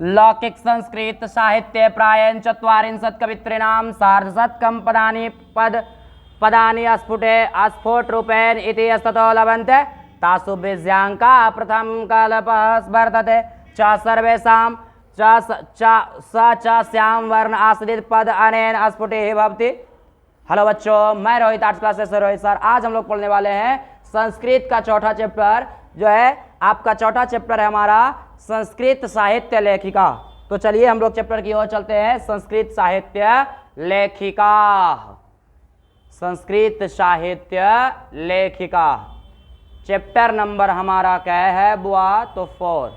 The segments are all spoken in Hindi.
लौकिक संस्कृत साहित्य प्रायेण 40 कवित्रीणां सार्धशतकं पदानि स्फुट रूपेण इति स्ततो लभन्ते तासु बीजाङ्का प्रथम कल्पः वर्तते च सर्वेषां श्याम वर्ण आश्रित पद अनेन स्फुटिः भवति। हेलो बच्चों, मैं रोहित, आर्ट्स क्लासेस से रोहित सर। आज हम लोग पढ़ने वाले हैं संस्कृत का चौथा चैप्टर, जो है आपका चौथा चैप्टर है हमारा संस्कृत साहित्य लेखिका। तो चलिए हम लोग चैप्टर की ओर चलते हैं। संस्कृत साहित्य लेखिका, संस्कृत साहित्य लेखिका। चैप्टर नंबर हमारा क्या है बुआ? तो 4,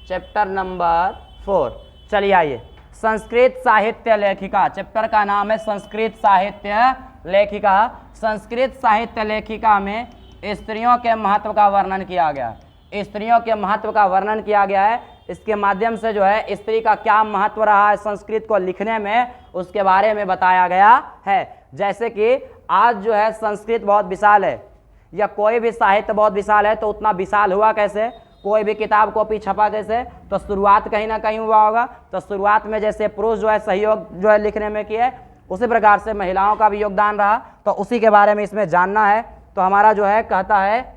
चैप्टर नंबर 4। चलिए आइए, संस्कृत साहित्य लेखिका, चैप्टर का नाम है संस्कृत साहित्य लेखिका। संस्कृत साहित्य लेखिका में स्त्रियों के महत्व का वर्णन किया गया, स्त्रियों के महत्व का वर्णन किया गया है। इसके माध्यम से जो है स्त्री का क्या महत्व रहा है संस्कृत को लिखने में, उसके बारे में बताया गया है। जैसे कि आज जो है संस्कृत बहुत विशाल है, या कोई भी साहित्य बहुत विशाल है, तो उतना विशाल हुआ कैसे? कोई भी किताब कॉपी छपा कैसे? तो शुरुआत कहीं ना कहीं हुआ होगा। तो शुरुआत में जैसे पुरुष जो है सहयोग जो है लिखने में किए, उसी प्रकार से महिलाओं का भी योगदान रहा। तो उसी के बारे में इसमें जानना है। तो हमारा जो है कहता है,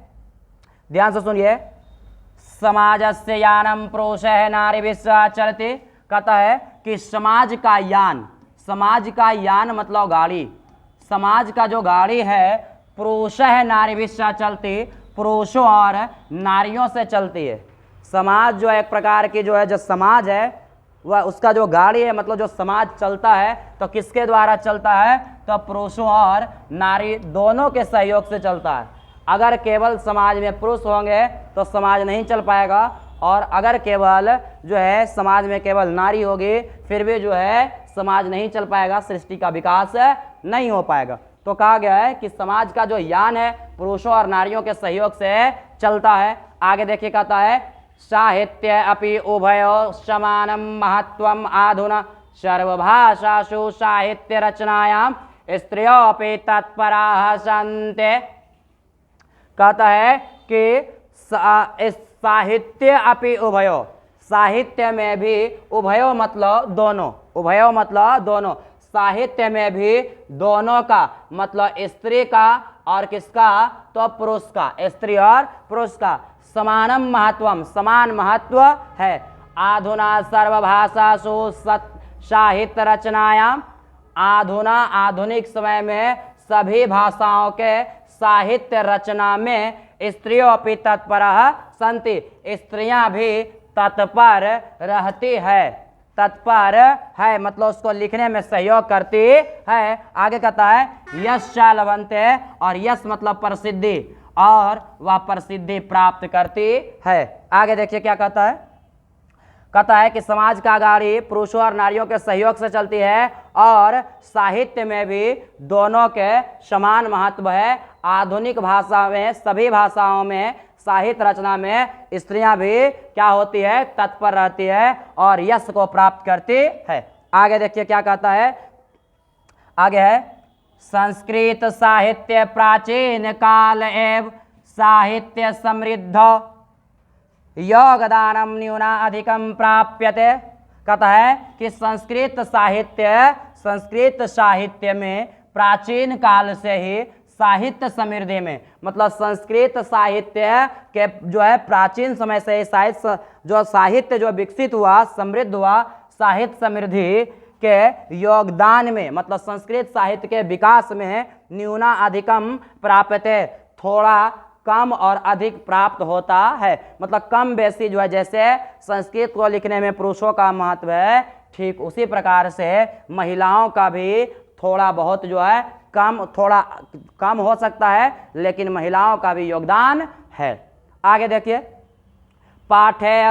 ध्यान से सुनिए, समाजस्य यानम प्रोषः नारीभिश्च चलति। कहता है कि समाज का यान, समाज का यान मतलब गाड़ी, समाज का जो गाड़ी है प्रोषः नारीभिश्च चलति, पुरुषों और नारियों से चलती है। समाज जो है एक प्रकार की जो है जो समाज है वह उसका जो गाड़ी है, मतलब जो समाज चलता है तो किसके द्वारा चलता है? तो पुरुषों और नारी दोनों के सहयोग से चलता है। अगर केवल समाज में पुरुष होंगे तो समाज नहीं चल पाएगा, और अगर केवल जो है समाज में केवल नारी होगी फिर भी जो है समाज नहीं चल पाएगा, सृष्टि का विकास नहीं हो पाएगा। तो कहा गया है कि समाज का जो यान है पुरुषों और नारियों के सहयोग से चलता है। आगे देखिए कहता है, साहित्य अपि उभयो समानम महत्वम आधुना सर्वभाषासु साहित्य रचनायाम स्त्रियो अपि तत्पराः सन्ते। कहता है कि साहित्य अपि उभयो, साहित्य में भी, उभयो मतलब दोनों, उभयो मतलब दोनों, साहित्य में भी दोनों का मतलब स्त्री का और किसका? तो पुरुष का, स्त्री और पुरुष का समानम महत्वम, समान महत्व है। आधुना सर्वभाषासु साहित्य रचनायाम, आधुना आधुनिक समय में सभी भाषाओं के साहित्य रचना में स्त्रियों अपि तत्परः सन्ति, स्त्रियां भी तत्पर रहती है, तत्पर है मतलब उसको लिखने में सहयोग करती है। आगे कहता है यश लभन्ते, और यश मतलब प्रसिद्धि, और वह प्रसिद्धि प्राप्त करती है। आगे देखिए क्या कहता है, कहता है कि समाज का गाड़ी पुरुषों और नारियों के सहयोग से चलती है, और साहित्य में भी दोनों के समान महत्व है। आधुनिक भाषा में, सभी भाषाओं में साहित्य रचना में स्त्रियां भी क्या होती है? तत्पर रहती है और यश को प्राप्त करती है। आगे देखिए क्या कहता है, आगे है, संस्कृत साहित्य प्राचीन काल एवं साहित्य समृद्ध योगदानम न्यूना अधिकम प्राप्यते। कहता है कि संस्कृत साहित्य में प्राचीन काल से ही साहित्य समृद्धि में, मतलब संस्कृत साहित्य के जो है प्राचीन समय से साहित्य जो विकसित हुआ, समृद्ध हुआ, साहित्य समृद्धि के योगदान में, मतलब संस्कृत साहित्य के विकास में न्यूना अधिकम प्राप्यते, थोड़ा कम और अधिक प्राप्त होता है। मतलब कम बेसी जो है, जैसे संस्कृत को लिखने में पुरुषों का महत्व है, ठीक उसी प्रकार से महिलाओं का भी थोड़ा बहुत जो है थोड़ा कम हो सकता है, लेकिन महिलाओं का भी योगदान है। आगे देखिए, पाठे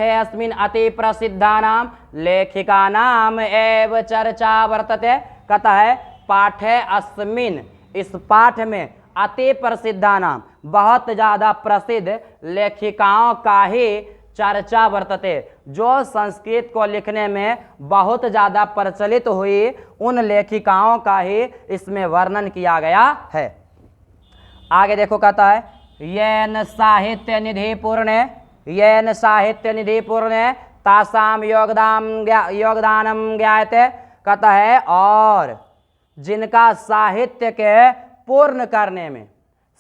अस्मिन् अति प्रसिद्धानां लेखिकानां एव चर्चा वर्तते। कहता है पाठे अस्मिन्, इस पाठ में अति प्रसिद्धानां, बहुत ज़्यादा प्रसिद्ध लेखिकाओं का ही चर्चा वर्तते, जो संस्कृत को लिखने में बहुत ज़्यादा प्रचलित हुई, उन लेखिकाओं का ही इसमें वर्णन किया गया है। आगे देखो कहता है, येन साहित्य निधि पूर्णे येन साहित्य निधि पूर्ण तासाम योगदानम ज्ञायते, कहता है और जिनका साहित्य के पूर्ण करने में,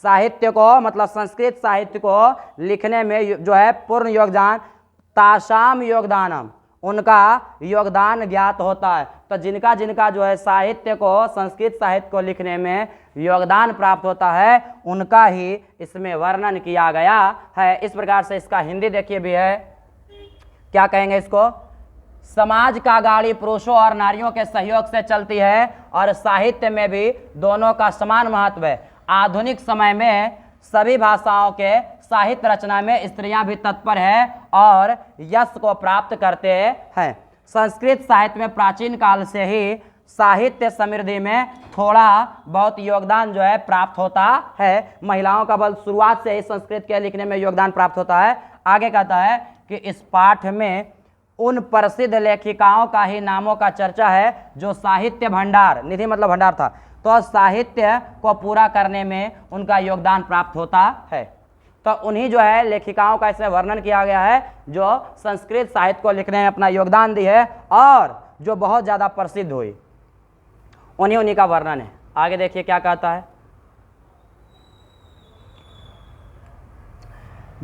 साहित्य को मतलब संस्कृत साहित्य को लिखने में जो है पूर्ण योगदान, तासाम योगदानम, उनका योगदान ज्ञात होता है। तो जिनका जिनका जो है साहित्य को, संस्कृत साहित्य को लिखने में योगदान प्राप्त होता है, उनका ही इसमें वर्णन किया गया है। इस प्रकार से इसका हिंदी देखिए भी है, क्या कहेंगे इसको, समाज का गाड़ी पुरुषों और नारियों के सहयोग से चलती है और साहित्य में भी दोनों का समान महत्व है। आधुनिक समय में सभी भाषाओं के साहित्य रचना में स्त्रियां भी तत्पर है और यश को प्राप्त करते हैं। संस्कृत साहित्य में प्राचीन काल से ही साहित्य समृद्धि में थोड़ा बहुत योगदान जो है प्राप्त होता है। महिलाओं का बल शुरुआत से ही संस्कृत के लिखने में योगदान प्राप्त होता है। आगे कहता है कि इस पाठ में उन प्रसिद्ध लेखिकाओं का ही नामों का चर्चा है जो साहित्य भंडार, निधि मतलब भंडार था, तो साहित्य को पूरा करने में उनका योगदान प्राप्त होता है। तो उन्हीं जो है लेखिकाओं का इसमें वर्णन किया गया है जो संस्कृत साहित्य को लिखने में अपना योगदान दी है और जो बहुत ज़्यादा प्रसिद्ध हुई, उन्हीं का वर्णन है। आगे देखिए क्या कहता है,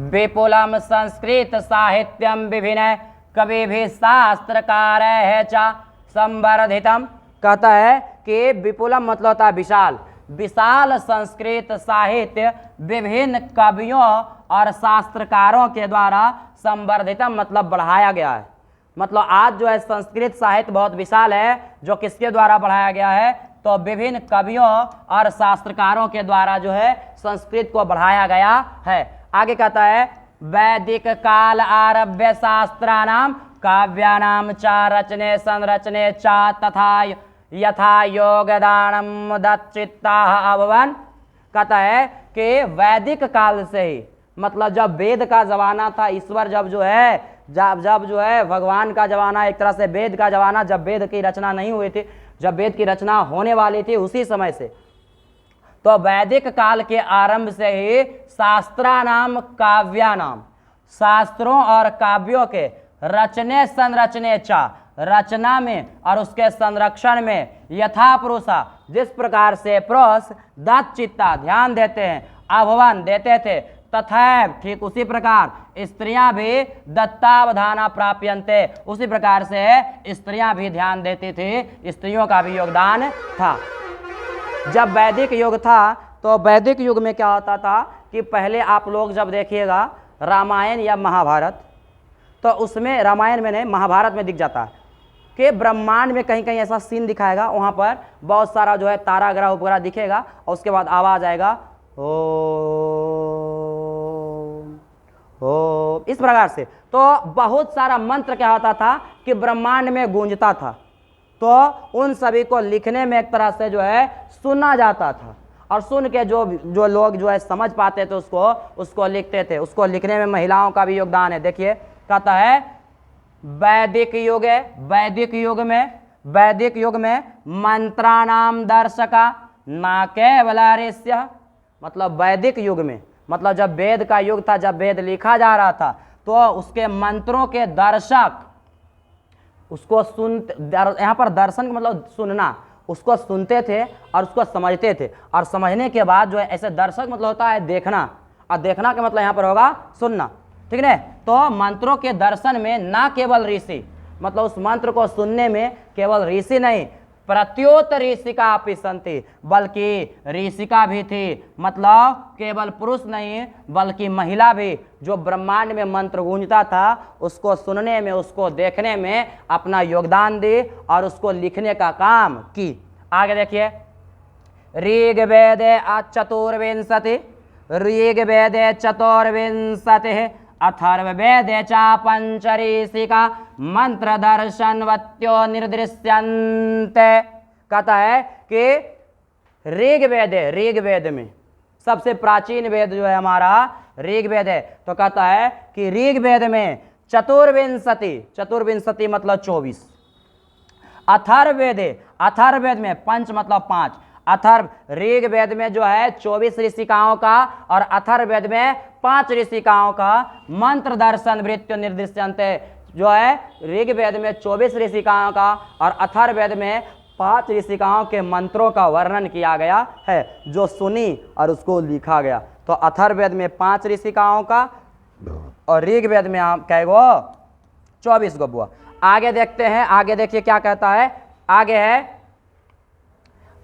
विपुलम संस्कृत साहित्यम विभिन्न कवि भी शास्त्रकार है चा संवर्धितम, कहता है कि विपुलम मतलब होता है विशाल, विशाल संस्कृत साहित्य विभिन्न कवियों और शास्त्रकारों के द्वारा संवर्धितम मतलब बढ़ाया गया है। मतलब आज जो है संस्कृत साहित्य बहुत विशाल है, जो किसके द्वारा बढ़ाया गया है, तो विभिन्न कवियों और शास्त्रकारों के द्वारा जो है संस्कृत को बढ़ाया गया है। आगे कहता है वैदिक काल आरभ्य शास्त्राणाम काव्यानाम चा रचने संरचने चा तथा यथा योगदानम दच्चित्ता अभवन, कहता है कि वैदिक काल से ही, मतलब जब वेद का जमाना था, ईश्वर जब जो है भगवान का जमाना, एक तरह से वेद का जमाना, जब वेद की रचना नहीं हुई थी, जब वेद की रचना होने वाली थी उसी समय से, तो वैदिक काल के आरंभ से ही शास्त्रानाम काव्यानाम, शास्त्रों और काव्यों के रचने संरचने चा, रचना में और उसके संरक्षण में यथा पुरुषा, जिस प्रकार से पुरुष दच्चित्ता ध्यान देते हैं, आह्वान देते थे, तथा ठीक उसी प्रकार स्त्रियां भी दत्तावधाना प्राप्यन्ते, उसी प्रकार से स्त्रियां भी ध्यान देती थी, स्त्रियों का भी योगदान था। जब वैदिक युग था तो वैदिक युग में क्या होता था कि पहले आप लोग जब देखिएगा रामायण या महाभारत, तो उसमें रामायण में नहीं महाभारत में दिख जाता है कि ब्रह्मांड में कहीं कहीं ऐसा सीन दिखाएगा, वहाँ पर बहुत सारा जो है तारा ग्रह उपग्रह दिखेगा और उसके बाद आवाज़ आएगा ओ, इस प्रकार से। तो बहुत सारा मंत्र क्या होता था कि ब्रह्मांड में गूंजता था, तो उन सभी को लिखने में एक तरह से जो है सुना जाता था और सुन के जो लोग जो है समझ पाते थे उसको लिखते थे। उसको लिखने में महिलाओं का भी योगदान है। देखिए कहता है वैदिक युग है, वैदिक युग में मंत्राणाम दर्शका ना केवल ऋष्य, मतलब वैदिक युग में, मतलब जब वेद का युग था, जब वेद लिखा जा रहा था, तो उसके मंत्रों के दर्शक उसको यहाँ पर दर्शन मतलब सुनना, उसको सुनते थे और उसको समझते थे, और समझने के बाद जो है ऐसे दर्शक मतलब होता है देखना, और देखना का मतलब यहाँ पर होगा सुनना, ठीक है। तो मंत्रों के दर्शन में ना केवल ऋषि, मतलब उस मंत्र को सुनने में केवल ऋषि नहीं, प्रत्योत ऋषिका अपि सन्ति, बल्कि ऋषिका भी थी, मतलब केवल पुरुष नहीं बल्कि महिला भी, जो ब्रह्मांड में मंत्र गूंजता था उसको सुनने में, उसको देखने में अपना योगदान दी और उसको लिखने का काम की। आगे देखिए ऋग्वेदे चतुर्विंशति, ऋग्वेदे चतुर्विंशति अथर्ववेदे च पंचऋषिका मंत्र दर्शनवत्यो निर्दृश्यन्ते, कहता है कि ऋग्वेद में सबसे प्राचीन वेद जो है हमारा ऋग्वेद है, तो कहता है कि ऋग्वेद में चतुर्विंशति मतलब 24, अथर्ववेद में पंच मतलब 5, अथर्व ऋग्वेद में जो है 24 ऋषिकाओं का और अथर्ववेद में 5 ऋषिकाओं का मंत्र दर्शन मृत्यु निर्दिश्यन्ते, जो है ऋग्वेद में 24 ऋषिकाओं का और अथर्ववेद में 5 ऋषिकाओं के मंत्रों का वर्णन किया गया है, जो सुनी और उसको लिखा गया। तो अथर्ववेद में 5 ऋषिकाओं का और ऋग्वेद में कै गो 24 गो बुआ। आगे देखते हैं, आगे देखिए क्या कहता है। आगे है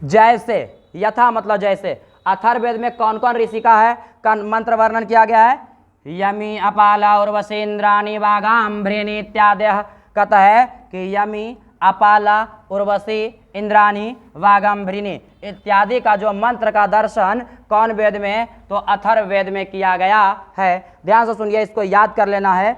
जैसे, यथा मतलब जैसे। अथर्ववेद में कौन कौन ऋषि का है का मंत्र वर्णन किया गया है? यमी अपाला उर्वशी इंद्राणी वागाम्भृणी इत्यादि। कहता है कि यमी अपाला उर्वशी इंद्राणी वागाम्भृणी इत्यादि का जो मंत्र का दर्शन कौन वेद में? तो अथर्ववेद में किया गया है। ध्यान से सुनिए, इसको याद कर लेना है।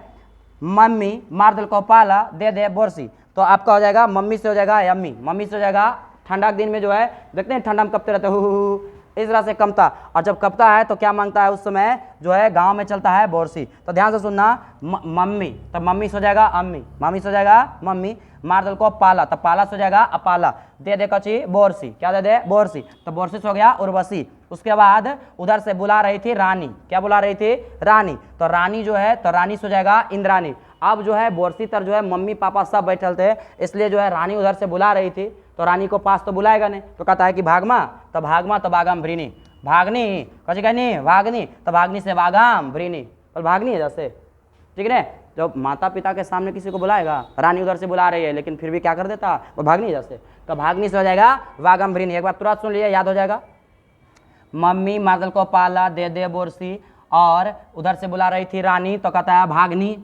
मम्मी मार्दल को पाला दे दे बोरसी, तो आपका हो जाएगा मम्मी से हो जाएगा यम्मी, मम्मी से हो जाएगा। ठंडा के दिन में जो है देखते हैं ठंडा में कपते रहते हु, इस तरह से कमता, और जब कपता है तो क्या मांगता है? उस समय जो है गांव में चलता है बोरसी। तो ध्यान से सुनना, मम्मी, तब मम्मी से हो जाएगा अम्मी, मम्मी से हो जाएगा मम्मी। मार्दल को पाला, तब पाला से हो जाएगा अपाला। दे दे कची बोरसी, क्या दे दे? बोरसी, तो बोरसी से हो गया उर्वशी। उसके बाद उधर से बुला रही थी रानी, क्या बुला रही थी? रानी, तो रानी जो है तो रानी से हो जाएगा इंद्रानी। अब जो है बोरसी तर जो है मम्मी पापा सब बैठल थे, इसलिए जो है रानी उधर से बुला रही थी, तो रानी को पास तो बुलाएगा नहीं, तो कहता है कि भागमा, तो भागमा तो बागाम भ्रीनी, भागनी कची कहनी भागनी, तो भागनी से बागाम भ्रीनी, तो भागनी है जैसे, ठीक है। जब माता पिता के सामने किसी को बुलाएगा, रानी उधर से बुला रही है लेकिन फिर भी क्या कर देता? वो भागनी जैसे, तो भागनी से हो जाएगा वागम भ्रीनी। एक बार तुरंत सुन लिया, याद हो जाएगा। मम्मी मार्दल को पाला दे दे बोरसी, और उधर से बुला रही थी रानी, तो कहता है भागनी,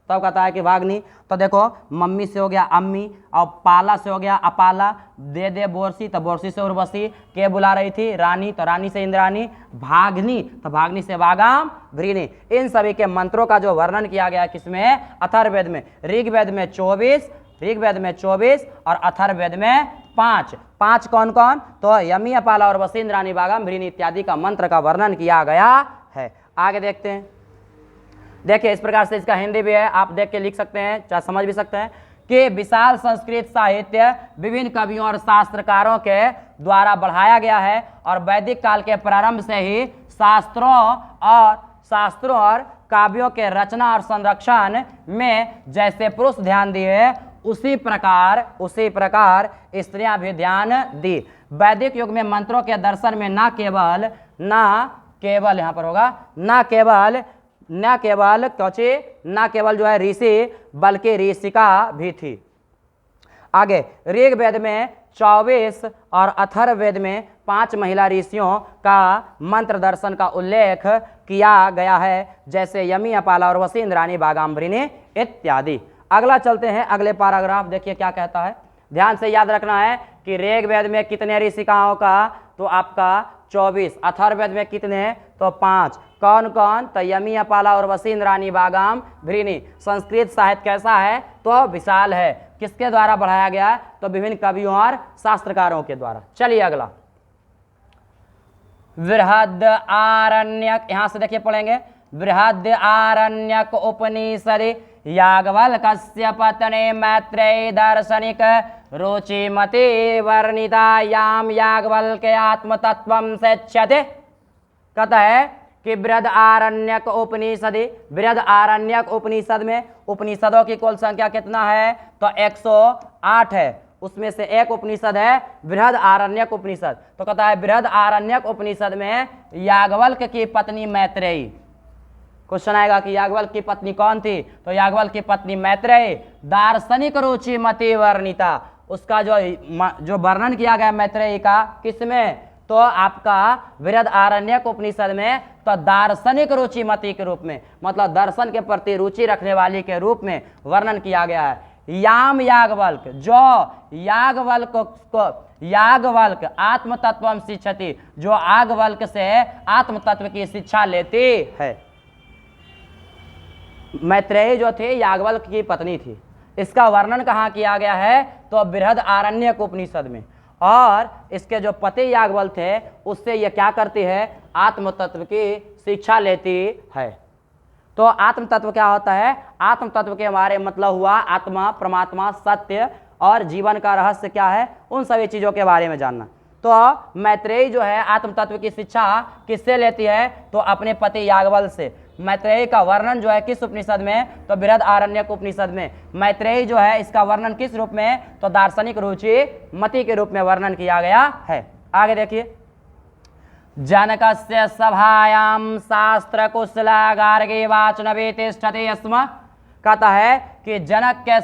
तब कहता है कि भागनी। तो देखो मम्मी से हो गया अम्मी, और पाला से हो गया अपाला, दे दे बोरसी, तो बोरसी से उर्वशी, के बुला रही थी? रानी, तो रानी से इंद्रानी। भागनी, तो भागनी से वागाम भ्रीनी। इन सभी के मंत्रों का जो वर्णन किया गया किसमें? अथर्ववेद में। ऋग्वेद में 24 और अथर्ववेद में 5 कौन कौन? तो यमी अपाला और वसी इंद्रानी वागाम भ्रीनी इत्यादि का मंत्र का वर्णन किया गया है। आगे देखते हैं। देखिए इस प्रकार से इसका हिंदी भी है, आप देख के लिख सकते हैं, चाहे समझ भी सकते हैं कि विशाल संस्कृत साहित्य विभिन्न कवियों और शास्त्रकारों के द्वारा बढ़ाया गया है, और वैदिक काल के प्रारंभ से ही शास्त्रों और काव्यों के रचना और संरक्षण में जैसे पुरुष ध्यान दिए, उसी प्रकार स्त्रियां भी ध्यान दी। वैदिक युग में मंत्रों के दर्शन में न केवल यहाँ पर होगा न केवल जो है ऋषि बल्कि ऋषिका भी थी। आगे ऋग्वेद में 24 और अथर्ववेद में 5 महिला ऋषियों का मंत्र दर्शन का उल्लेख किया गया है, जैसे यमी अपाला और वसी इंद्रानी वागाम्भृणी इत्यादि। अगला चलते हैं, अगले पैराग्राफ देखिए क्या कहता है। ध्यान से याद रखना है कि ऋग्वेद में कितने ऋषिकाओं का? तो आपका 24। अथर्ववेद में कितने? तो 5। कौन कौन? तो यमी अपाला और वसी इंद्रानी वागाम भ्रीनी। संस्कृत साहित्य कैसा है? तो विशाल है। किसके द्वारा बढ़ाया गया है? तो विभिन्न कवियों और शास्त्रकारों के द्वारा। चलिए अगला, बृहद आरण्यक, यहां से देखिए पढ़ेंगे। बृहद आरण्यक उपनिषद याज्ञवल्क्य पत्नी मैत्रेयी दार्शनिक रुचिमती वर्णितायाम याज्ञवल्क्य आत्मतत्वं सेच्यते। कहता है कि बृहद आरण्यक उपनिषद में उपनिषदों की कुल संख्या कितना है? तो 108 है। उसमें से एक उपनिषद है बृहद आरण्यक उपनिषद। तो कहता है बृहद आरण्यक उपनिषद में याज्ञवल्क्य की पत्नी मैत्रेयी। क्वेश्चन आएगा कि याज्ञवल्क्य की पत्नी कौन थी? तो याज्ञवल्क्य की पत्नी मैत्रेयी दार्शनिक रुचिमती वर्णिता। उसका जो वर्णन किया गया मैत्रेयी का, किसमें? तो आपका बृहद आरण्यक उपनिषद में, तो दार्शनिक रुचिमती के रूप में, मतलब दर्शन के प्रति रुचि रखने वाली के रूप में वर्णन किया गया है। याम याज्ञवल्क्य, जो याज्ञवल्क्य आत्मतत्वं शिक्षति, जो याज्ञवल्क्य से आत्मतत्व की शिक्षा लेती है। मैत्रेयी जो थी याज्ञवल्क्य की पत्नी थी। इसका वर्णन कहाँ किया गया है? तो बृहद आरण्यक उपनिषद में। और इसके जो पति याज्ञवल्क्य थे, उससे ये क्या करती है? आत्म तत्व की शिक्षा लेती है। तो आत्म तत्व क्या होता है? आत्म तत्व के हमारे मतलब हुआ आत्मा, परमात्मा, सत्य और जीवन का रहस्य क्या है, उन सभी चीज़ों के बारे में जानना। तो मैत्रेयी जो है आत्म तत्व की शिक्षा किससे लेती है? तो अपने पति याज्ञवल्क्य से। मैत्रेयी का वर्णन जो है किस उपनिषद में, तो बृहद आरण्यक उपनिषद में। मैत्रेयी जो है इसका वर्णन किस रूप में, तो दार्शनिक रुचि मति के रूप में वर्णन किया गया है। आगे देखिए, जनकस्य सभायां शास्त्र कुशला गार्गी वाचनवे तिष्ठते स्म। कहता है कि जनक के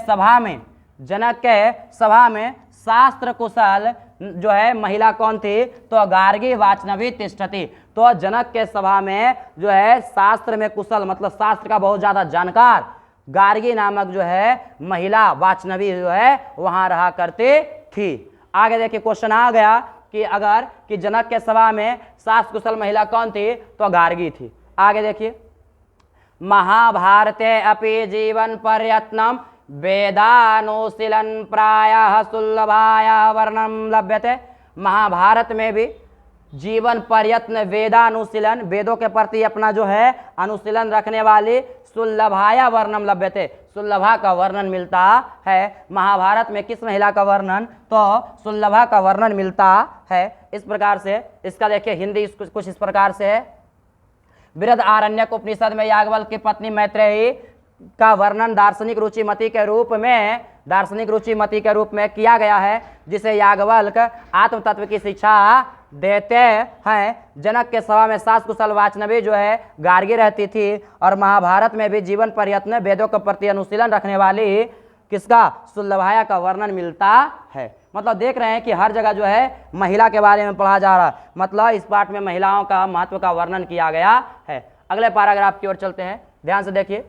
सभा में शास्त्र कुशल जो है महिला कौन थी, तो गार्गी वाचनवी तिष्ठति। तो जनक के सभा में जो है शास्त्र में कुशल मतलब शास्त्र का बहुत ज्यादा जानकार गार्गी नामक जो है महिला वाचनवी जो है वहां रहा करती थी। आगे देखिए क्वेश्चन आ गया कि अगर कि जनक के सभा में शास्त्र कुशल महिला कौन थी, तो गार्गी थी। आगे देखिए, महाभारते अपि जीवन पर्यत्नम वेदानुशीलन प्रायः सुलभाया वर्णम लभ्यते। महाभारत में भी जीवन प्रयत्न वेदानुशीलन वेदों के प्रति अपना जो है अनुशीलन रखने वाली सुलभाया वर्णम लभ्यते, सुलभा का वर्णन मिलता है। महाभारत में किस महिला का वर्णन, तो सुलभा का वर्णन मिलता है। इस प्रकार से इसका देखिए हिंदी कुछ इस प्रकार से है। बृहद आरण्यक उपनिषद में याज्ञवल्क्य की पत्नी मैत्रेयी का वर्णन दार्शनिक रुचिमति के रूप में किया गया है, जिसे याज्ञवल्क आत्म तत्व की शिक्षा देते हैं। जनक के सभा में शास्त्र कुशल वाचनवी जो है गार्गी रहती थी, और महाभारत में भी जीवन प्रयत्न वेदों के प्रति अनुशीलन रखने वाली किसका, सुलभाया का वर्णन मिलता है। मतलब देख रहे हैं कि हर जगह जो है महिला के बारे में पढ़ा जा रहा है, मतलब इस पाठ में महिलाओं का महत्व का वर्णन किया गया है। अगले पैराग्राफ की ओर चलते हैं, ध्यान से देखिए।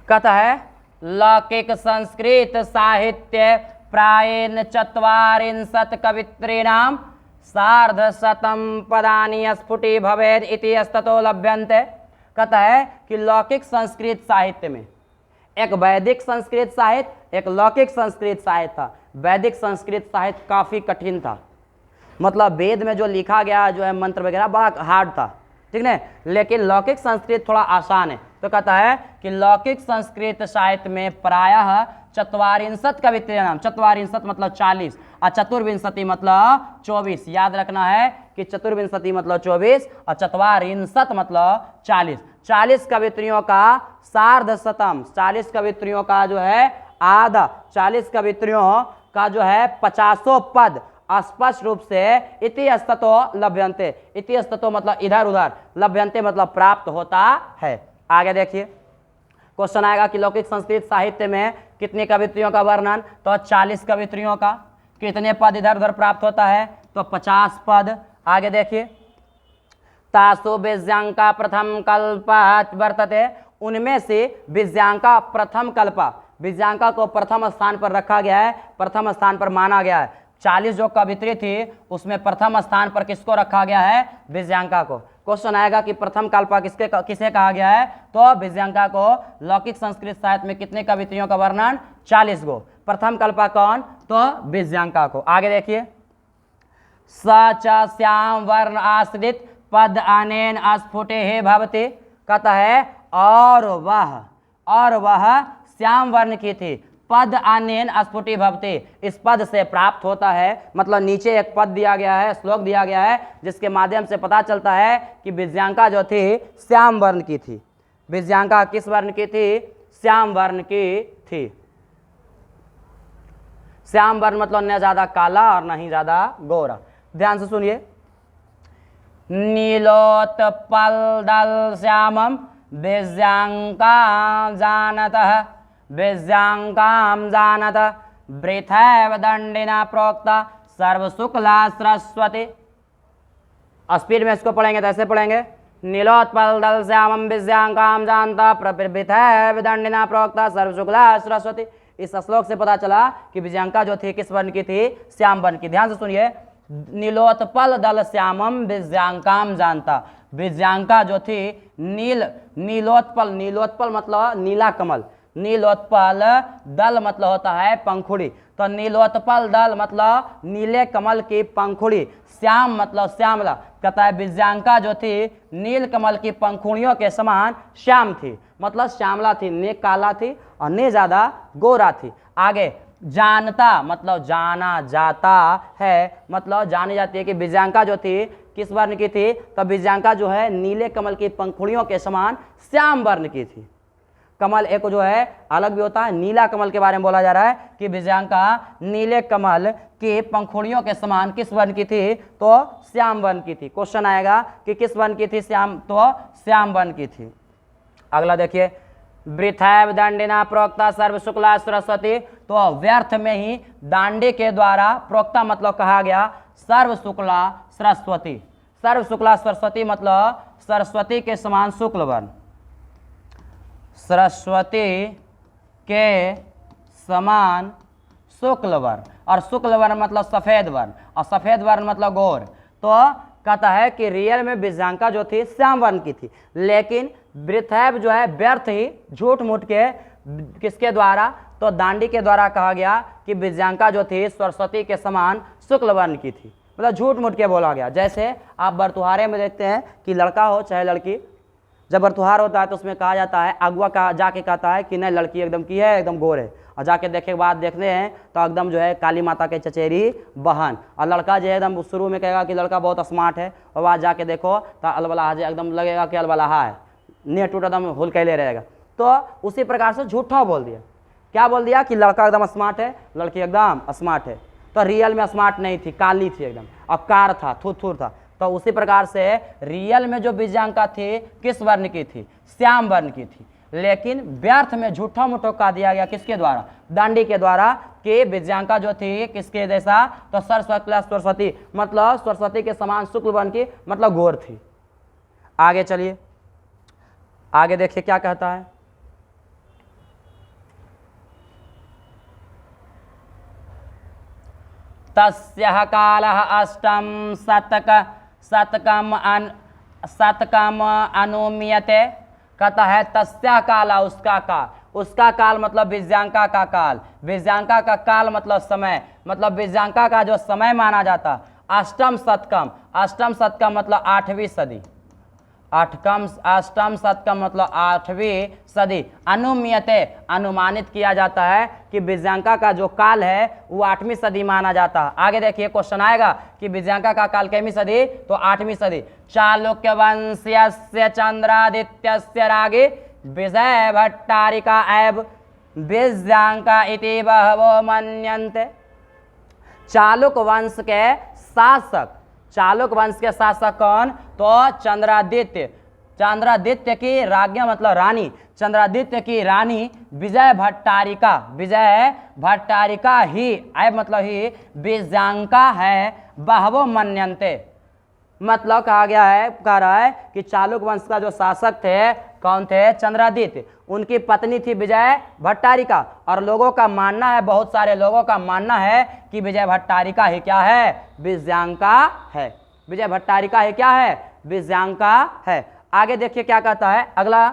कहता है लौकिक संस्कृत साहित्य प्रायेण ४४ कवित्रीणां सार्धशतं पदानि स्फुटी भवेद इति स्ततो लभ्यन्ते। कहता है कि लौकिक संस्कृत साहित्य में एक वैदिक संस्कृत साहित्य, एक लौकिक संस्कृत साहित्य था। वैदिक संस्कृत साहित्य काफ़ी कठिन था, मतलब वेद में जो लिखा गया जो है मंत्र वगैरह बड़ा हार्ड था, ठीक है। लेकिन लौकिक संस्कृत थोड़ा आसान है। तो कहता है कि लौकिक संस्कृत साहित्य में प्रायः ४४ कवित्रीणाम, ४४ मतलब 40 और चतुर्विंशति मतलब 24। याद रखना है कि चतुर्विंशति मतलब 24 और ४४ मतलब 40। 40 कवित्रियों का सार्धशतम, 40 कवित्रियों का जो है आधा, 40 कवित्रियों का जो है 50 पद स्पष्ट रूप से इति स्ततो लभ्यन्ते। इति स्ततो मतलब इधर उधर, लभ्यन्ते मतलब प्राप्त होता है। आगे देखिए क्वेश्चन आएगा कि लौकिक संस्कृत साहित्य में कितनी कवित्रियों का वर्णन, तो 40 कवित्रियों का। कितने पद इधर उधर प्राप्त होता है, तो 50 पद। आगे देखिए, तासु विज्ञांका प्रथम कल्प वर्तते। उनमें से विज्ञांका प्रथम कल्प, विज्ञांका को प्रथम स्थान पर रखा गया है, प्रथम स्थान पर माना गया है। 40 जो कवित्री थी उसमें प्रथम स्थान पर किसको रखा गया है, विज्ञांका को। क्वेश्चन आएगा कि प्रथम कल्पा किसे कहा गया है, तो विज्ञांका को। लौकिक संस्कृत साहित्य में कितने कवित्रियों का वर्णन, 40 गो। प्रथम कल्पा कौन, तो विज्ञांका को। आगे देखिए, स च श्याम वर्ण आश्रित पद अनेन स्फुटे हे भवते। कहता है और वह श्याम वर्ण की थी, पद अनेन स्फुटी भवते, इस पद से प्राप्त होता है। मतलब नीचे एक पद दिया गया है, श्लोक दिया गया है, जिसके माध्यम से पता चलता है कि विज्ञांका जो थी श्याम वर्ण की थी। विज्ञांका किस वर्ण की थी, श्याम वर्ण की थी। श्याम वर्ण मतलब न ज्यादा काला और न ही ज्यादा गोरा। ध्यान से सुनिए, नीलोत्पल दल श्यामम विज्ञांका जानतः, विज्ञांकां जानत वृथैव दंडिना प्रोक्ता सर्वशुक्ला सरस्वती। स्पीड में इसको पढ़ेंगे तो ऐसे पढ़ेंगे, नीलोत्पल दल श्यामम विज्ञांकां जानता वृथैव दंडिना प्रोक्ता सर्वशुक्ला सरस्वती। इस श्लोक से पता चला कि विज्ञांका जो थी किस वर्ण की थी, श्याम वर्ण की। ध्यान से सुनिए, नीलोत्पल दल श्यामम विज्ञांकां जानता। विज्ञांका जो थी नीलोत्पल, नीलोत्पल मतलब नीला कमल, नीलोत्पल दल मतलब होता है पंखुड़ी, तो नीलोत्पल दल मतलब नीले कमल की पंखुड़ी। श्याम मतलब श्यामला। कहता है विज्ञांका जो थी नील कमल की पंखुड़ियों के समान श्याम थी, मतलब श्यामला थी, ने काला थी और ने ज्यादा गोरा थी। आगे जानता मतलब जाना जाता है, मतलब जानी जाती है कि विजयांका जो थी किस वर्ण की थी, तो विजयांका जो है नीले कमल की पंखुड़ियों के समान श्याम वर्ण की थी। कमल एक जो है अलग भी होता है, नीला कमल के बारे में बोला जा रहा है कि विजयांका नीले कमल की पंखुड़ियों के समान किस वर्ण की थी, तो श्याम वर्ण की थी। क्वेश्चन आएगा कि किस वर्ण की थी, श्याम, तो श्याम वर्ण की थी। अगला देखिए, वृथैव दंडिना प्रोक्ता सर्व शुक्ला सरस्वती, तो व्यर्थ में ही दांडी के द्वारा प्रोक्ता मतलब कहा गया सर्व शुक्ला सरस्वती। सर्व शुक्ला सरस्वती मतलब सरस्वती के समान शुक्ल वर्ण, सरस्वती के समान शुक्ल वर्ण, और शुक्ल वर्ण मतलब सफेद वर्ण, और सफेद वर्ण मतलब गोर। तो कहता है कि रियल में विजयांका जो थी श्याम वर्ण की थी, लेकिन वृथैव जो है व्यर्थ ही झूठ मूठ के किसके द्वारा, तो दांडी के द्वारा कहा गया कि विजयांका जो थी सरस्वती के समान शुक्ल वर्ण की थी, मतलब झूठ मूठ के बोला गया। जैसे आप बरतुहारे में देखते हैं कि लड़का हो चाहे लड़की, जब बरतुहार होता है तो उसमें कहा जाता है, अगुआ का जाके कहता है कि नहीं लड़की एकदम की है, एकदम गोर है, और जाके देखे के बाद देखते हैं तो एकदम जो है काली माता के चचेरी बहन, और लड़का जो है एकदम शुरू में कहेगा कि लड़का बहुत स्मार्ट है, और बाद जाके देखो तो अलबलाहा एकदम लगेगा कि अलबलाहा है, नेट टूट एकदम हुल कैले रहेगा। तो उसी प्रकार से झूठा बोल दिया, क्या बोल दिया कि लड़का एकदम स्मार्ट है, लड़की एकदम स्मार्ट है, तो रियल में स्मार्ट नहीं थी, काली थी एकदम, और कार था, थुथुर था। तो उसी प्रकार से रियल में जो विजयांका थी किस वर्ण की थी, श्याम वर्ण की थी, लेकिन व्यर्थ में झूठा मूठा कह दिया गया किसके द्वारा, दांडी के द्वारा, कि विजयांका जो थी किसके जैसा, तो सरस्वती मतलब सरस्वती के समान शुक्ल वर्ण की, मतलब गोर थी। आगे चलिए, आगे देखिए क्या कहता है, तस्यः कालः अष्टम शतकम अनुमीयते, कहता है तस्या काला उसका काल मतलब विजयांका का काल, विजयांका का काल मतलब समय, मतलब विजयांका का जो समय माना जाता, अष्टम शतकम मतलब 8वीं सदी, अष्टम शतकम मतलब 8वीं सदी, अनुमीयते अनुमानित किया जाता है कि विजयांका का जो काल है वो 8वीं सदी माना जाता है। आगे देखिए क्वेश्चन आएगा कि विजयांका का काल कितनी सदी, तो 8वीं सदी। चालुक्य वंश्यस्य चंद्रादित्यस्य रागे विजय भट्टारिका एव विजयांका इति बहवो मन्यन्ते। चालुक वंश के शासक, चालुक वंश के शासक कौन, तो चंद्रादित्य, चंद्रादित्य की राज्ञा मतलब रानी, चंद्रादित्य की रानी विजय भट्टारिका ही, ऐब मतलब ही विजयांका है, बहवो मन्यन्ते, मतलब कहा गया है, कह रहा है कि चालुक वंश का जो शासक थे कौन थे, चंद्रादित्य, उनकी पत्नी थी विजय भट्टारिका, और लोगों का मानना है, बहुत सारे लोगों का मानना है कि विजय भट्टारिका ही क्या है, विजयांका है, विजय भट्टारिका ही क्या है, विजयांका है। आगे देखिए क्या कहता है अगला,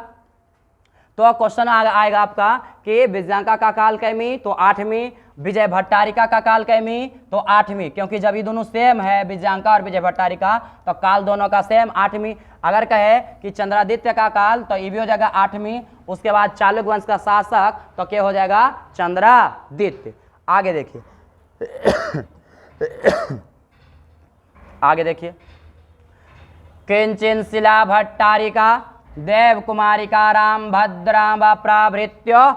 तो क्वेश्चन आएगा आपका कि विजयांका का काल कैमी, तो 8वीं, विजय भट्टारिका का काल कैमी, तो 8वीं, क्योंकि जब ये दोनों सेम है विजयांका और विजय भट्टारिका, तो काल दोनों का सेम 8वीं। अगर कहे कि चंद्रादित्य का काल, तो ये भी हो जाएगा 8वीं, उसके बाद चालुक वंश का शासक तो क्या हो जाएगा, चंद्रादित्य। आगे देखिए आगे देखिए, किंचिन शिला भट्टारिका देव कुमारिका राम भद्रांबा प्राभृत्य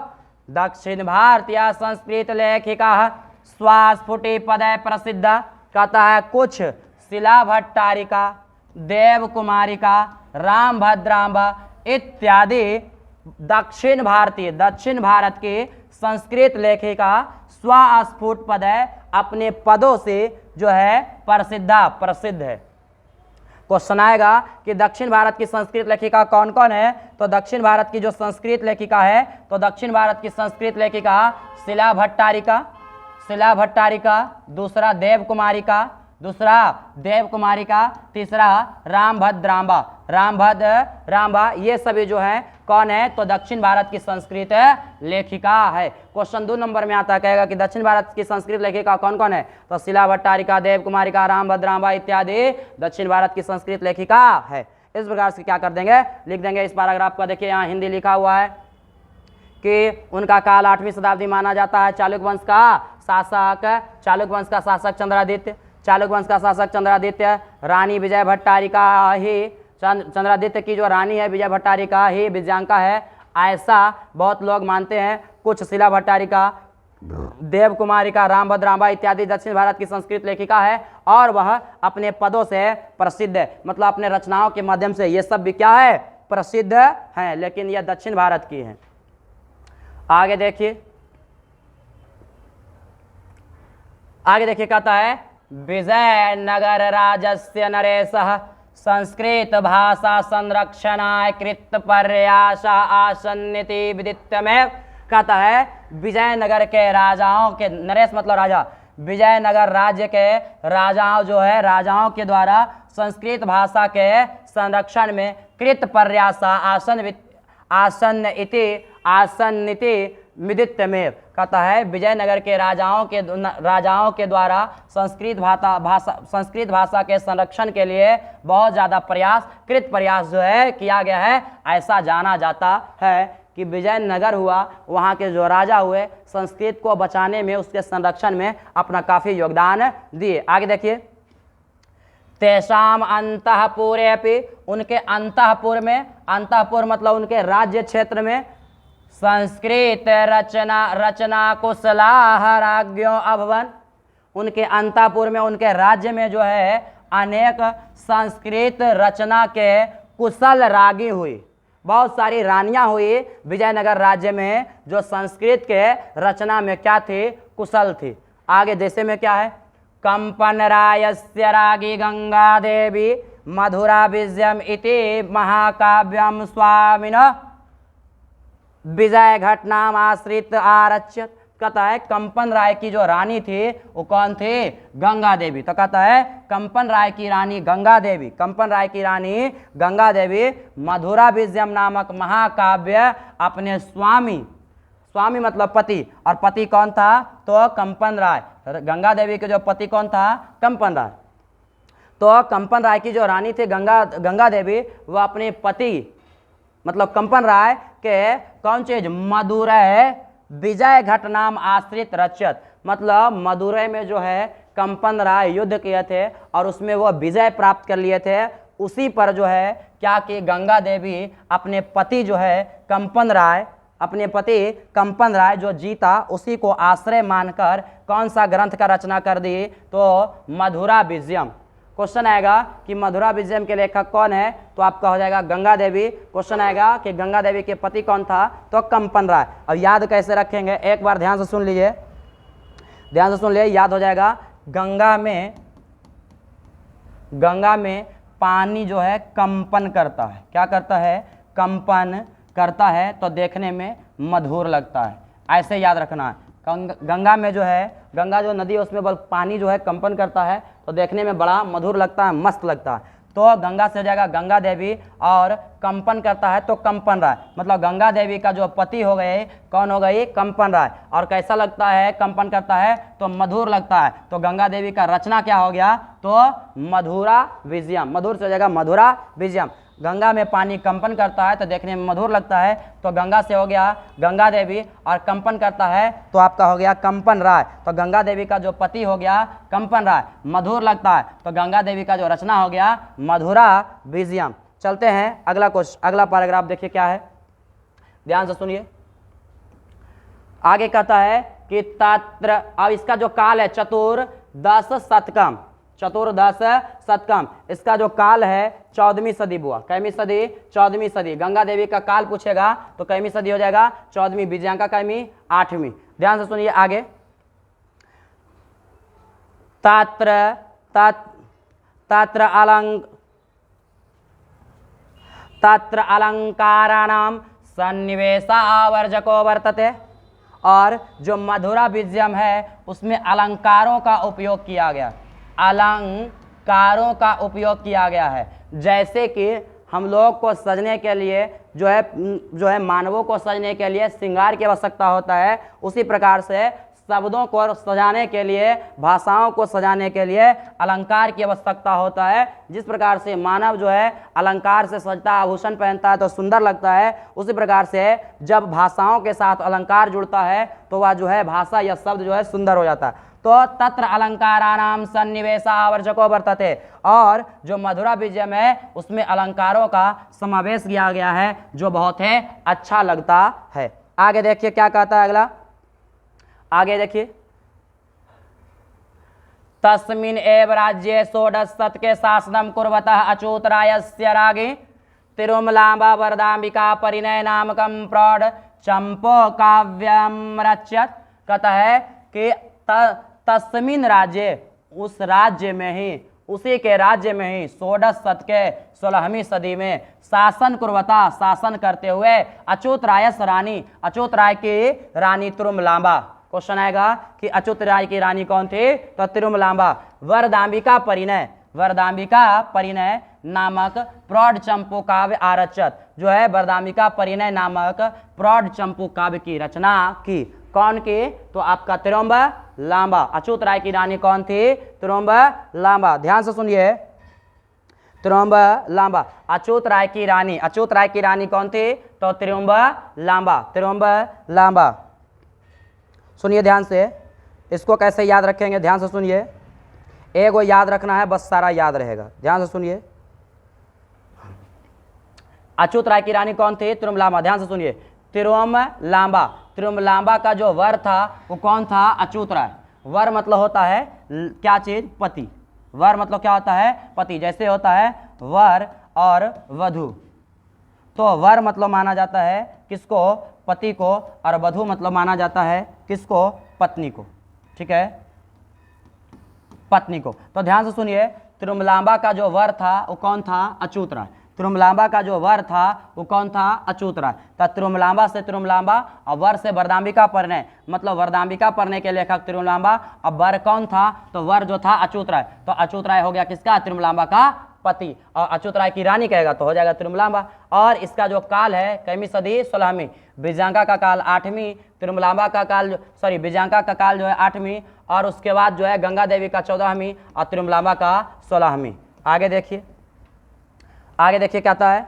दक्षिण भारतीय संस्कृत लेखिका स्वास्फुटी पदय प्रसिद्धा, कहता है कुछ शिला भट्टारिका, देव कुमारिका, राम भद्रांबा इत्यादि दक्षिण भारत की संस्कृत लेखिका स्वस्फुट पदय अपने पदों से जो है प्रसिद्ध है। क्वेश्चन आएगा कि दक्षिण भारत की संस्कृत लेखिका कौन कौन है, तो दक्षिण भारत की जो संस्कृत लेखिका है, तो दक्षिण भारत की संस्कृत लेखिका शिला भट्टारिका, दूसरा देव कुमारिका, तीसरा राम भद्रांबा, ये सभी जो है कौन है, तो दक्षिण भारत की संस्कृत लेखिका है। क्वेश्चन 2 नंबर में आता है, कहेगा कि दक्षिण भारत की संस्कृत लेखिका कौन कौन है, तो शिला भट्टारिका, देव कुमारिका, राम भद्रांबा इत्यादि दक्षिण भारत की संस्कृत लेखिका है। इस प्रकार से क्या कर देंगे, लिख देंगे इस पैराग्राफ का। देखिए यहाँ हिंदी लिखा हुआ है, कि उनका काल 8वीं शताब्दी माना जाता है। चालुक्य वंश का शासक चंद्रादित्य, चालुक्य वंश का शासक चंद्रादित्य, रानी विजय भट्टारिका ही, चंद्रादित्य की जो रानी है विजय भट्टारिका ही विजयांका है, ऐसा बहुत लोग मानते हैं। कुछ शिला भट्टारिका, देव कुमारिका, रामभद्रांबा इत्यादि दक्षिण भारत की संस्कृत लेखिका है और वह अपने पदों से प्रसिद्ध है, मतलब अपने रचनाओं के माध्यम से ये सब भी क्या है, प्रसिद्ध हैं, लेकिन यह दक्षिण भारत की है। आगे देखिए, कहता है विजयनगर राजस्य नरेशः संस्कृत भाषा संरक्षणाय कृत प्रयास आसन्निति विदितमेव। कहता है विजयनगर के राजाओं के, नरेश मतलब राजा, विजयनगर राज्य के राजाओं जो है, राजाओं के द्वारा संस्कृत भाषा के संरक्षण में कृत प्रयास आसन्निति विदितमेव। कहता है विजयनगर के राजाओं के द्वारा संस्कृत भाषा के संरक्षण के लिए बहुत ज़्यादा कृत प्रयास जो है किया गया है। ऐसा जाना जाता है कि विजयनगर हुआ, वहाँ के जो राजा हुए संस्कृत को बचाने में, उसके संरक्षण में अपना काफ़ी योगदान दिए। आगे देखिए, तेषाम अंतःपुरे अपि, उनके अंतःपुर मतलब उनके राज्य क्षेत्र में संस्कृत रचना कुशलाः राज्ञो अभवन। उनके अंतःपुर में, उनके राज्य में जो है अनेक संस्कृत रचना के कुशल रागी हुई, बहुत सारी रानियां हुई विजयनगर राज्य में जो संस्कृत के रचना में क्या थी, कुशल थी। आगे जैसे में क्या है, कंपन रायस्य रागी गंगा देवी मधुरा विजयम इति महाकाव्यम स्वामिनः विजय घटनाम आश्रित आरच्यत। कहता है कंपन राय की जो रानी थी वो कौन थी, गंगा देवी। तो कहता है कंपन राय की रानी गंगा देवी मधुरा विजयम नामक महाकाव्य अपने स्वामी मतलब पति, और पति कौन था, तो कंपन राय। गंगा देवी के जो पति कौन था, कंपन राय। तो कंपन राय की जो रानी थी गंगा देवी, वह अपने पति मतलब कंपन राय के कौन चीज, मदुरै विजय घटनाम आश्रित रचत, मतलब मदुरै में जो है कंपन राय युद्ध किए थे और उसमें वो विजय प्राप्त कर लिए थे। उसी पर जो है क्या कि गंगा देवी अपने पति जो है कंपन राय जो जीता, उसी को आश्रय मानकर कौन सा ग्रंथ का रचना कर दी, तो मधुरा विजयम। क्वेश्चन आएगा कि मधुरा विजयम के लेखक कौन है, तो आपका हो जाएगा गंगा देवी। क्वेश्चन आएगा कि गंगा देवी के पति कौन था, तो कंपन राय। अब याद कैसे रखेंगे, एक बार ध्यान से सुन लीजिए, याद हो जाएगा। गंगा में पानी जो है कंपन करता है, क्या करता है, कंपन करता है, तो देखने में मधुर लगता है, ऐसे याद रखना है। गंगा में जो है, गंगा जो नदी है उसमें पानी जो है कंपन करता है तो देखने में बड़ा मधुर लगता है, मस्त लगता है। तो गंगा से हो जाएगा गंगा देवी, और कंपन करता है तो कंपन राय, मतलब गंगा देवी का जो पति हो गए, कौन हो गई, कंपन राय। और कैसा लगता है, कंपन करता है तो मधुर लगता है। तो गंगा देवी का रचना क्या हो गया, तो मधुरा विजयम, मधुर से हो जाएगा मधुरा विजयम। गंगा में पानी कंपन करता है तो देखने में मधुर लगता है, तो गंगा से हो गया गंगा देवी, और कंपन करता है तो आपका हो गया कंपन राय। तो गंगा देवी का जो पति हो गया कंपन राय, मधुर लगता है, तो गंगा देवी का जो रचना हो गया मधुरा विजयम। चलते हैं अगला पैराग्राफ देखिए क्या है, ध्यान से सुनिए। आगे कहता है कि तत्र, अब इसका जो काल है चतुर्दश शतकम, इसका जो काल है 14वीं सदी बुआ, कैमी सदी, 14वीं सदी। गंगा देवी का काल पूछेगा तो कैमी सदी हो जाएगा 14वीं, विजयांका कैमी 8वीं। ध्यान से सुनिए आगे, तत्र अलंकाराणाम सन्निवेश आवर्जको वर्तते। और जो मधुरा विजयम है उसमें अलंकारों का उपयोग किया गया है, जैसे कि हम लोग को सजने के लिए जो है मानवों को सजने के लिए श्रृंगार की आवश्यकता होता है, उसी प्रकार से शब्दों को सजाने के लिए, भाषाओं को सजाने के लिए अलंकार की आवश्यकता होता है। जिस प्रकार से मानव जो है अलंकार से सजता है, आभूषण पहनता है तो सुंदर लगता है, उसी प्रकार से जब भाषाओं के साथ अलंकार जुड़ता है तो वह जो है भाषा या शब्द जो है सुंदर हो जाता है। तो तत्र अलंकाराणाम सन्निवेश आवर्जको वर्तते, और जो मधुरा विजयम है उसमें अलंकारों का समावेश किया गया है जो बहुत ही अच्छा लगता है। आगे देखिए क्या कहता है अगला, आगे देखिए, तस्मिन् एव राज्ये षोडश शतके शासनम कुर्वतः अच्युतरायस्य राज्ञी तिरुमलाम्बा वरदाम्बिका परिणय नामकं प्रौढ़ चंपो काव्यम रचयत। कहता है कि तस्मिन् राज्य, उस राज्य में ही, उसी के राज्य में ही षोडश शतके 16वीं सदी में शासन कुर्वता, शासन करते हुए अच्युत रायस रानी, अच्युत राय की रानी तिरुमलाम्बा। क्वेश्चन आएगा कि अच्युत राय की रानी कौन थी, तो तिरुमलाम्बा। वरदाम्बिका परिणय, वरदाम्बिका परिणय नामक प्रौढ़ चंपू काव्य आरचत, जो है वरदाम्बिका परिणय नामक प्रौढ़ चंपू काव्य की रचना की। कौन की, तो आपका तिरुमलाम्बा। अच्युत राय की रानी कौन थी, तिरुमलाम्बा। ध्यान से सुनिए, तिरुमलाम्बा अच्युत राय की रानी, अच्युत राय की रानी कौन थी, तो तिरुमलाम्बा, तिरुमलाम्बा। सुनिए ध्यान से, इसको कैसे याद रखेंगे, ध्यान से सुनिए, एक वो याद रखना है, बस सारा याद रहेगा। ध्यान से सुनिए, अच्युत राय की रानी कौन थी, तिरुमलाम्बा। ध्यान से सुनिए, तिरुमलाम्बा, तिरुमलाम्बा का जो वर था वो कौन था, अच्युत राय। वर मतलब होता है क्या चीज, पति। वर मतलब क्या होता है, पति। जैसे होता है वर और वधु, तो वर मतलब माना जाता है किसको, पति को, और वधु मतलब माना जाता है किसको, पत्नी को। ठीक है, पत्नी को। तो ध्यान से सुनिए, तिरुमलाम्बा का जो वर था वो कौन था, अच्युत राय। तिरुमलाम्बा का जो वर था वो कौन था, अच्युत राय। तो तिरुमलाम्बा से तिरुमलाम्बा और वर से वरदाम्बिका परिणय, मतलब वरदाम्बिका परिणय के लेखक तिरुमलाम्बा। अब वर कौन था, तो वर जो था अच्युत राय। तो अच्युत राय हो गया किसका, तिरुमलाम्बा का पति, और अच्युत राय की रानी कहेगा तो हो जाएगा तिरुमलाम्बा। और इसका जो काल है कैमी सदी, 16वीं। बिजांका का काल 8वीं, तिरुमलाम्बा का काल सॉरी बिजांका का काल जो है 8वीं, और उसके बाद जो है गंगा देवी का 14वीं और तिरुमलाम्बा का 16वीं। आगे देखिए, आगे देखिए क्या कहता है,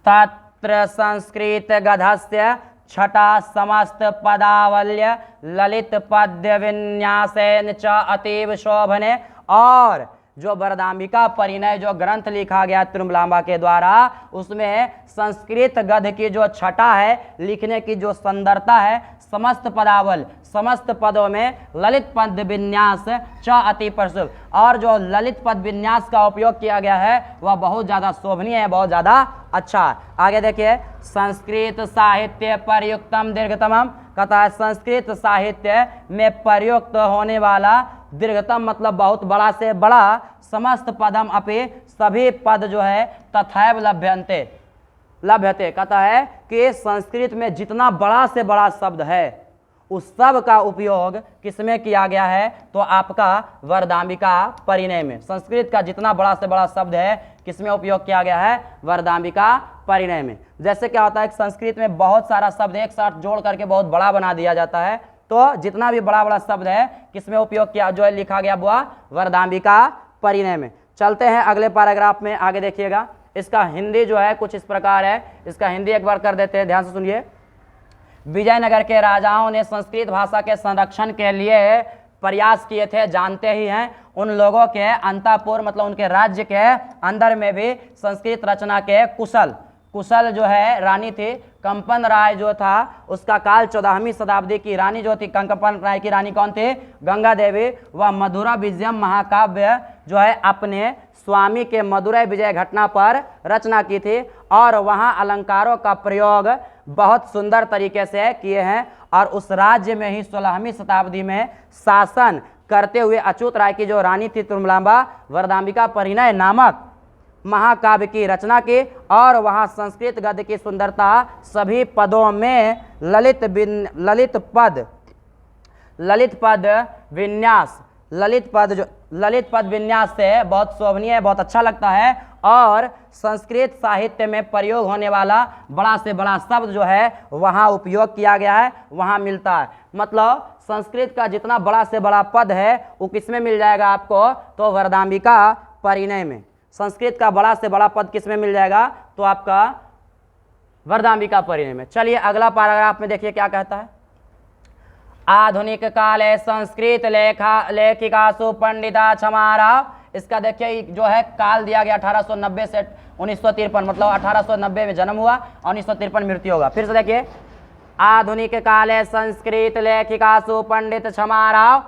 तत्र संस्कृत गधस्य छटा समस्त पदावल्य ललित पद्य विन्यासेन च अतीव शोभने। और जो वरदाम्बिका परिणय जो ग्रंथ लिखा गया तिरुमलाम्बा के द्वारा, उसमें संस्कृत गद्य की जो छटा है, लिखने की जो सुंदरता है, समस्त पदावल, समस्त पदों में ललित पद विन्यास च अति प्रशुभ, और जो ललित पद विन्यास का उपयोग किया गया है वह बहुत ज़्यादा शोभनीय है, बहुत ज़्यादा अच्छा है। आगे देखिए, संस्कृत साहित्य प्रयुक्तम दीर्घतमम। कहता है संस्कृत साहित्य में प्रयुक्त होने वाला दीर्घतम मतलब बहुत बड़ा से बड़ा, समस्त पदम अपि सभी पद जो है तथैव लभ्यन्ते, लभ्यते। कहता है कि संस्कृत में जितना बड़ा से बड़ा शब्द है उस सब का उपयोग किसमें किया गया है, तो आपका वरदाम्बिका परिणय में। संस्कृत का जितना बड़ा से बड़ा शब्द है किसमें उपयोग किया गया है, वरदाम्बिका परिणय में। जैसे क्या होता है कि संस्कृत में बहुत सारा शब्द एक साथ जोड़ करके बहुत बड़ा बना दिया जाता है, तो जितना भी बड़ा बड़ा शब्द है किसमें उपयोग किया, जो है लिखा गया वह वरदाम्बिका परिणय में। चलते हैं अगले पैराग्राफ में, आगे देखिएगा। इसका हिंदी जो है कुछ इस प्रकार है, इसका हिंदी एक बार कर देते हैं, ध्यान से सुनिए। विजयनगर के राजाओं ने संस्कृत भाषा के संरक्षण के लिए प्रयास किए थे, जानते ही हैं। उन लोगों के अंतःपुर मतलब उनके राज्य के अंदर में भी संस्कृत रचना के कुशल जो है रानी थी। कंपन राय जो था उसका काल 14वीं शताब्दी की रानी जो थी, कंपन राय की रानी कौन थी, गंगा देवी। वह मधुरा विजयम महाकाव्य जो है अपने स्वामी के मदुरै विजय घटना पर रचना की थी, और वहाँ अलंकारों का प्रयोग बहुत सुंदर तरीके से किए हैं। और उस राज्य में ही 16वीं शताब्दी में शासन करते हुए अच्युत राय की जो रानी थी तिरुमलाम्बा, वरदाम्बिका परिणय नामक महाकाव्य की रचना की, और वहाँ संस्कृत गद्य की सुंदरता सभी पदों में ललित पद विन्यास, ललित पद जो ललित पद विन्यास से बहुत शोभनीय है, बहुत अच्छा लगता है। और संस्कृत साहित्य में प्रयोग होने वाला बड़ा से बड़ा शब्द जो है वहाँ उपयोग किया गया है, वहाँ मिलता है। मतलब संस्कृत का जितना बड़ा से बड़ा पद है वो किस में मिल जाएगा आपको, तो वरदाम्बिका परिणय में। संस्कृत का बड़ा से बड़ा पद किस में मिल जाएगा, तो आपका वरदाम्बिका परिणय में। चलिए अगला पैराग्राफ में देखिए क्या कहता है। आधुनिक काले संस्कृत लेखिकासु पंडिता क्षमाराव। इसका देखिए जो है काल दिया गया 1890 से 1953, मतलब 1890 में जन्म हुआ, 1953 मृत्यु होगा। फिर से देखिए, आधुनिक काले संस्कृत लेखिकासु पंडित क्षमाराव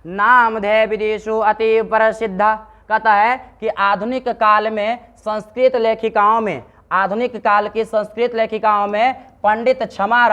नामधेय विदेशु अति प्रसिद्ध। कहता है कि आधुनिक काल में संस्कृत लेखिकाओं में, आधुनिक काल की संस्कृत लेखिकाओं में पंडित क्षमा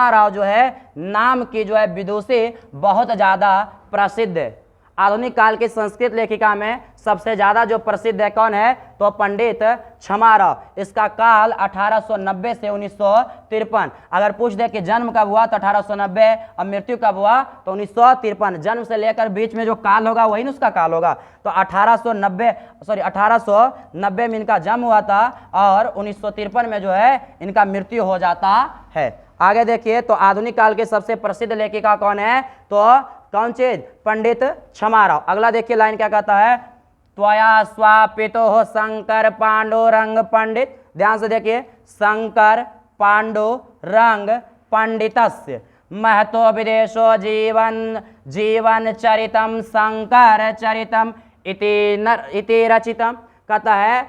राव जो है नाम की जो है विदुषी बहुत ज़्यादा प्रसिद्ध है। आधुनिक काल की संस्कृत लेखिका में सबसे ज़्यादा जो प्रसिद्ध है कौन है, तो पंडित क्षमा राव। इसका काल 1890 से 1953। अगर पूछ दे कि जन्म कब हुआ तो 1890 और मृत्यु कब हुआ तो 1953। जन्म से लेकर बीच में जो काल होगा वही ना उसका काल होगा। तो 1890 में इनका जन्म हुआ था और 1953 में जो है इनका मृत्यु हो जाता है। आगे देखिए, तो आधुनिक काल के सबसे प्रसिद्ध लेखिका कौन है, तो कौन चीज, पंडित क्षमा राव। अगला देखिए लाइन क्या कहता है, त्वया स्वापितो शंकर पांडुरंग पंडित। ध्यान से देखिए, शंकर पांडुरंग पंडितस्य महतो विदेशो जीवन चरितम शंकर चरितम इति रचितम। कहता है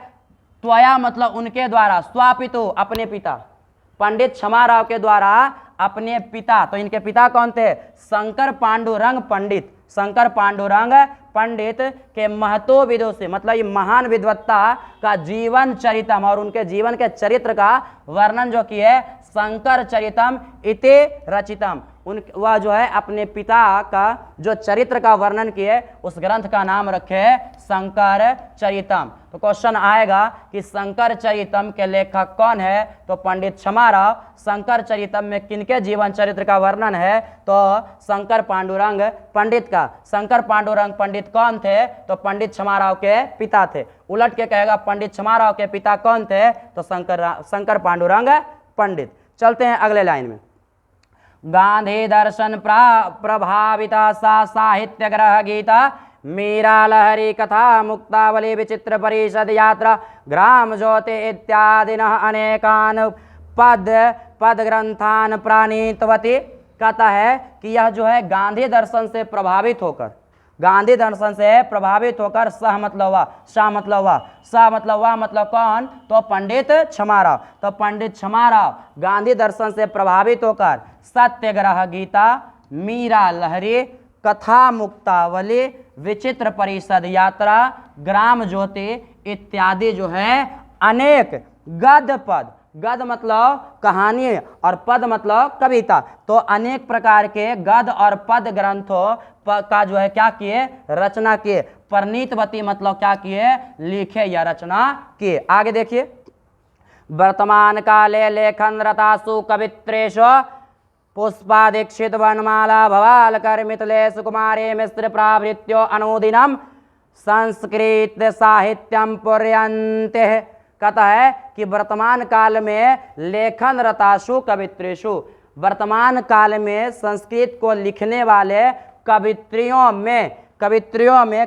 त्वया मतलब उनके द्वारा, स्वापितो अपने पिता, पंडित क्षमा राव के द्वारा अपने पिता, तो इनके पिता कौन थे, शंकर पांडुरंग पंडित। शंकर पांडुरंग पंडित के महतो विदुषी मतलब ये महान विद्वत्ता का जीवन चरितम और उनके जीवन के चरित्र का वर्णन जो किए शंकर चरितम इति रचितम। वह जो है अपने पिता का जो चरित्र का वर्णन किए उस ग्रंथ का नाम रखे शंकर चरितम। तो क्वेश्चन आएगा कि शंकर चरितम के लेखक कौन है, तो पंडित क्षमा राव। शंकर चरितम में किनके जीवन चरित्र का वर्णन है, तो शंकर पांडुरंग पंडित का। शंकर पांडुरंग पंडित कौन थे, तो पंडित क्षमा राव के पिता थे। उलट के कहेगा पंडित क्षमा राव के पिता कौन थे, तो शंकर पांडुरंग पंडित। चलते हैं अगले लाइन में। गांधी दर्शन प्रभाविता सा साहित्य ग्रह गीता मीरा लहरी कथा मुक्तावली विचित्र परिषद यात्रा ग्राम ज्योति इत्यादि अनेकान पद ग्रंथान प्राणीतवती। कहता है कि यह जो है गांधी दर्शन से प्रभावित होकर, गांधी दर्शन से प्रभावित होकर शाह मतलब वाह मतलब कौन, तो पंडित क्षमा राव। तो पंडित क्षमा राव गांधी दर्शन से प्रभावित होकर सत्यग्रह गीता, मीरा लहरी, कथा मुक्तावली, विचित्र परिषद यात्रा, ग्राम ज्योति इत्यादि जो है अनेक गद मतलब कहानी और पद मतलब कविता, तो अनेक प्रकार के गद और पद ग्रंथों का जो है क्या किए, रचना किए। परिणीतवती मतलब क्या किए, लिखे या रचना किए। आगे देखिए, वर्तमान काले लेखन रतासु कवित्रेषु पुष्पा दीक्षित वनमाला भवालकर मिथिलेश कुमारी मिश्र प्रावृत्यो अनुदिनम संस्कृत साहित्यम पुर्यन्ते। कहता है कि वर्तमान काल में लेखन रतासु कवित्रेषु, वर्तमान काल में संस्कृत को लिखने वाले कवित्रियों में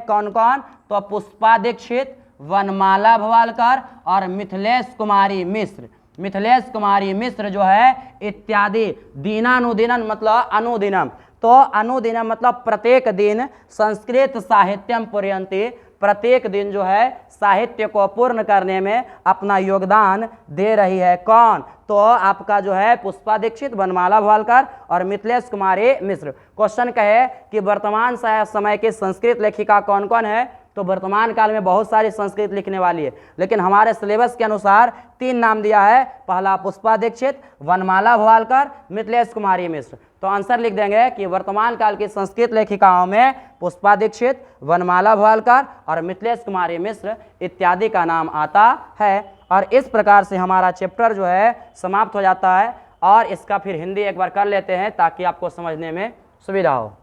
कौन कौन, तो पुष्पा दीक्षित, वनमाला भवालकर और मिथिलेश कुमारी मिश्र जो है इत्यादि। दीनानुदिनम मतलब अनुदिनम, तो अनुदिनम मतलब प्रत्येक दिन, संस्कृत साहित्यम पुर्यन्ति प्रत्येक दिन जो है साहित्य को पूर्ण करने में अपना योगदान दे रही है। कौन, तो आपका जो है पुष्पा दीक्षित, वनमाला भवालकर और मिथिलेश कुमारी मिश्र। क्वेश्चन कहे कि वर्तमान समय की संस्कृत लेखिका कौन कौन है, तो वर्तमान काल में बहुत सारी संस्कृत लिखने वाली है, लेकिन हमारे सिलेबस के अनुसार 3 नाम दिया है। पहला पुष्पा दीक्षित, वनमाला भवालकर, मिथिलेश कुमारी मिश्र। तो आंसर लिख देंगे कि वर्तमान काल की संस्कृत लेखिकाओं में पुष्पा दीक्षित, वनमाला भवालकर और मिथिलेश कुमारी मिश्र इत्यादि का नाम आता है। और इस प्रकार से हमारा चैप्टर जो है समाप्त हो जाता है। और इसका फिर हिंदी एक बार कर लेते हैं ताकि आपको समझने में सुविधा हो।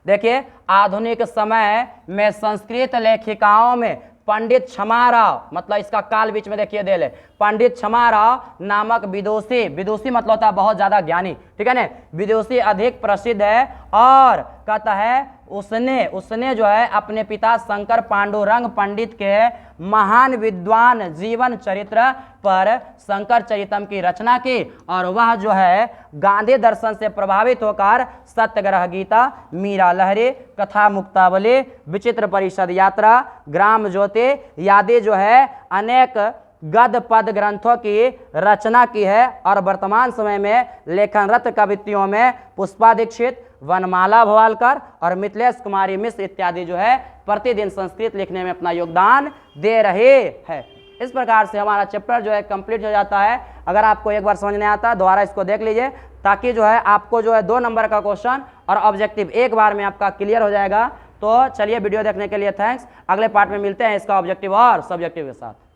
देखिए, आधुनिक समय में संस्कृत लेखिकाओं में पंडित क्षमाराव, मतलब इसका काल बीच में देखिए दे ले, पंडित क्षमाराव नामक विदुषी, विदुषी मतलब होता है बहुत ज्यादा ज्ञानी, ठीक है ना, विदुषी अधिक प्रसिद्ध है। और कहता है उसने जो है अपने पिता शंकर पांडुरंग पंडित के महान विद्वान जीवन चरित्र पर शंकर चरितम की रचना की, और वह जो है गांधी दर्शन से प्रभावित होकर सत्याग्रह गीता, मीरा लहरी, कथा मुक्तावली, विचित्र परिषद यात्रा, ग्राम ज्योति आदि जो है अनेक गद पद ग्रंथों की रचना की है। और वर्तमान समय में लेखनरत कवित्रियों में पुष्पा दीक्षित, वनमाला भवालकर और मिथिलेश कुमारी मिश्र इत्यादि जो है प्रतिदिन संस्कृत लिखने में अपना योगदान दे रहे हैं। इस प्रकार से हमारा चैप्टर जो है कंप्लीट हो जाता है। अगर आपको एक बार समझ नहीं आता दोबारा इसको देख लीजिए, ताकि जो है आपको जो है 2 नंबर का क्वेश्चन और ऑब्जेक्टिव एक बार में आपका क्लियर हो जाएगा। तो चलिए, वीडियो देखने के लिए थैंक्स। अगले पार्ट में मिलते हैं इसका ऑब्जेक्टिव और सब्जेक्टिव के साथ।